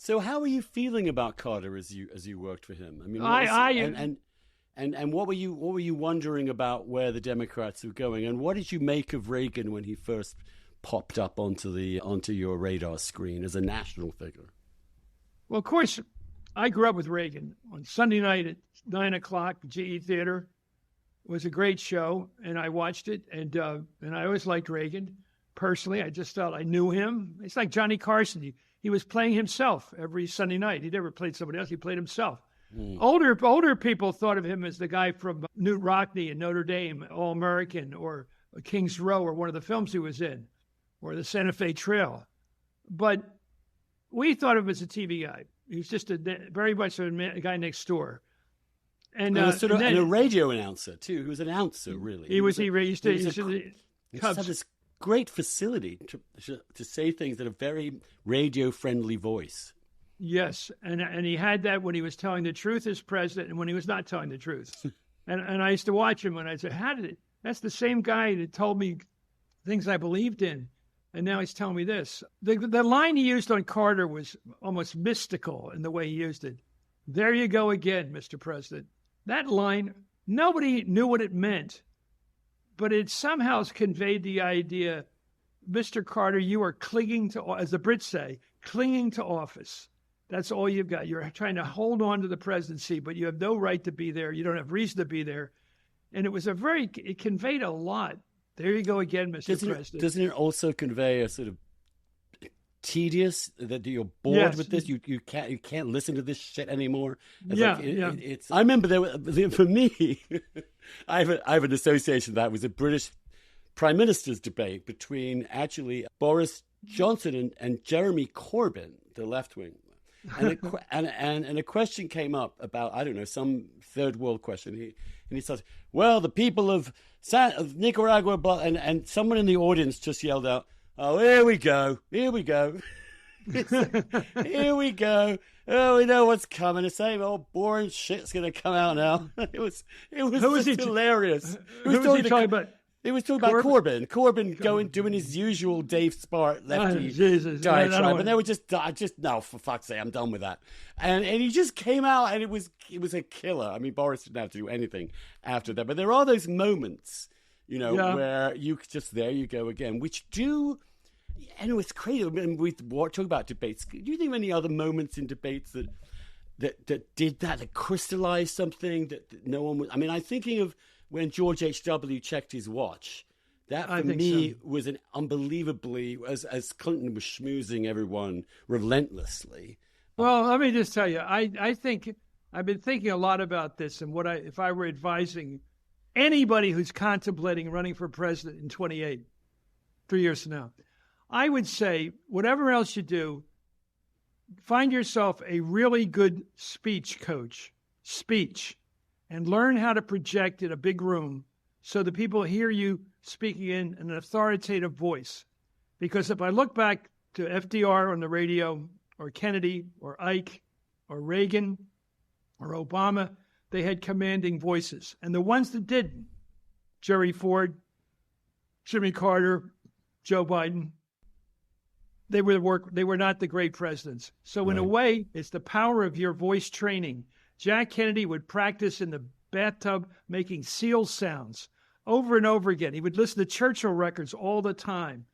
So how were you feeling about Carter as you worked for him? I mean, and what were you wondering about where the Democrats were going, and what did you make of Reagan when he first popped up onto your radar screen as a national figure? Well, of course, I grew up with Reagan. On Sunday night at 9 o'clock, GE Theater was a great show, and I watched it, and I always liked Reagan. Personally, I just felt I knew him. It's like Johnny Carson. He was playing himself every Sunday night. He never played somebody else. He played himself. Older people thought of him as the guy from Newt Rockney and Notre Dame, All-American, or King's Row, or one of the films he was in, or the Santa Fe Trail. But we thought of him as a TV guy. He was just very much a guy next door. And and a radio announcer, too. He was an announcer, really. He used to have this great facility to say things in a very radio-friendly voice. Yes, and he had that when he was telling the truth as president and when he was not telling the truth. and I used to watch him, and I said, that's the same guy that told me things I believed in, and now he's telling me this. The line he used on Carter was almost mystical in the way he used it. There you go again, Mr. President. That line, nobody knew what it meant, but it somehow conveyed the idea, Mr. Carter, you are clinging to, as the Brits say, clinging to office. That's all you've got. You're trying to hold on to the presidency, but you have no right to be there. You don't have reason to be there. And it conveyed a lot. There you go again, Mr. President. Doesn't it also convey a sort of tedious, that you're bored with this? You can't listen to this shit anymore. It's I remember for me, I have an association that was a British Prime Minister's debate between actually Boris Johnson and Jeremy Corbyn, the left wing. And a question came up about, I don't know, some third world question. He said, well, the people of Nicaragua, and someone in the audience just yelled out, oh, here we go. Here we go. Oh, we know what's coming. The same old boring shit's going to come out now. It was just hilarious. Who was he talking about? He was talking about Corbyn doing his usual Dave Spart lefty diatribe, and they were just no, for fuck's sake, I'm done with that. And he just came out, and it was a killer. I mean, Boris didn't have to do anything after that, but there are those moments, where you just, there you go again, which do. And it's crazy. I mean, we talk about debates. Do you think of any other moments in debates that did that crystallized something that no one was? I mean, I'm thinking of when George H.W. checked his watch. That, for me, was an unbelievably, as Clinton was schmoozing everyone relentlessly. Well, let me just tell you, I think I've been thinking a lot about this, and if I were advising anybody who's contemplating running for president in 28, 3 years from now, I would say, whatever else you do, find yourself a really good speech coach, and learn how to project in a big room so that people hear you speaking in an authoritative voice. Because if I look back to FDR on the radio, or Kennedy, or Ike, or Reagan, or Obama, they had commanding voices. And the ones that didn't, Jerry Ford, Jimmy Carter, Joe Biden, they were not the great presidents. So in a way, it's the power of your voice training. Jack Kennedy would practice in the bathtub making seal sounds over and over again. He would listen to Churchill records all the time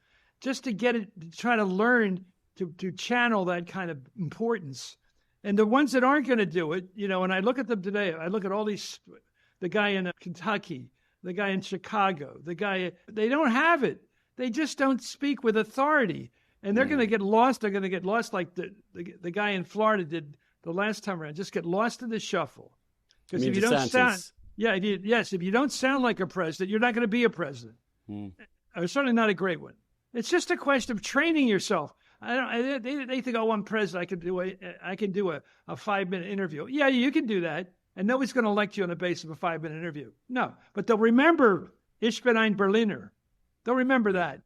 just to try to learn to channel that kind of importance. And the ones that aren't going to do it, and I look at them today, I look at all these, the guy in Kentucky, the guy in Chicago, they don't have it. They just don't speak with authority. And they're going to get lost. They're going to get lost like the guy in Florida did the last time around. Just get lost in the shuffle. Because if you don't sound, if you don't sound like a president, you're not going to be a president. Or certainly not a great one. It's just a question of training yourself. They think, I'm president. I can do a 5-minute interview. Yeah, you can do that, and nobody's going to elect you on the basis of a 5-minute interview. No, but they'll remember Ich bin ein Berliner. They'll remember that.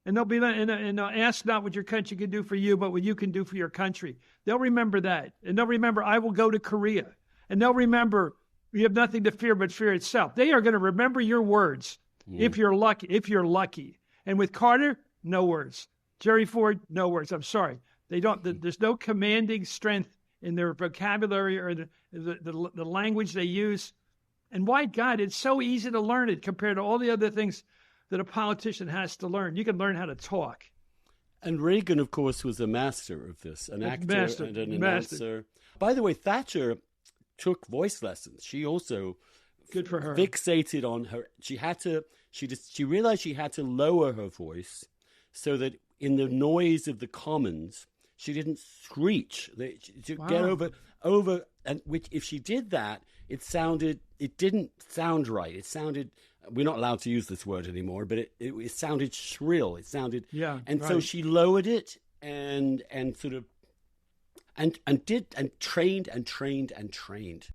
And they'll be and ask not what your country can do for you, but what you can do for your country. They'll remember that. And they'll remember, I will go to Korea. And they'll remember, you have nothing to fear but fear itself. They are going to remember your words if you're lucky. And with Carter, no words. Jerry Ford, no words. I'm sorry. They don't. There's no commanding strength in their vocabulary or the language they use. And why, God, it's so easy to learn it compared to all the other things that a politician has to learn. You can learn how to talk. And Reagan, of course, was a master of this, an actor and an announcer. By the way, Thatcher took voice lessons. She also good for her fixated on her. She realized she had to lower her voice so that in the noise of the Commons, she didn't screech. To get over, and which if she did that, it didn't sound right. It sounded. We're not allowed to use this word anymore, but it sounded shrill. It sounded, so she lowered it and sort of, and trained and trained and trained.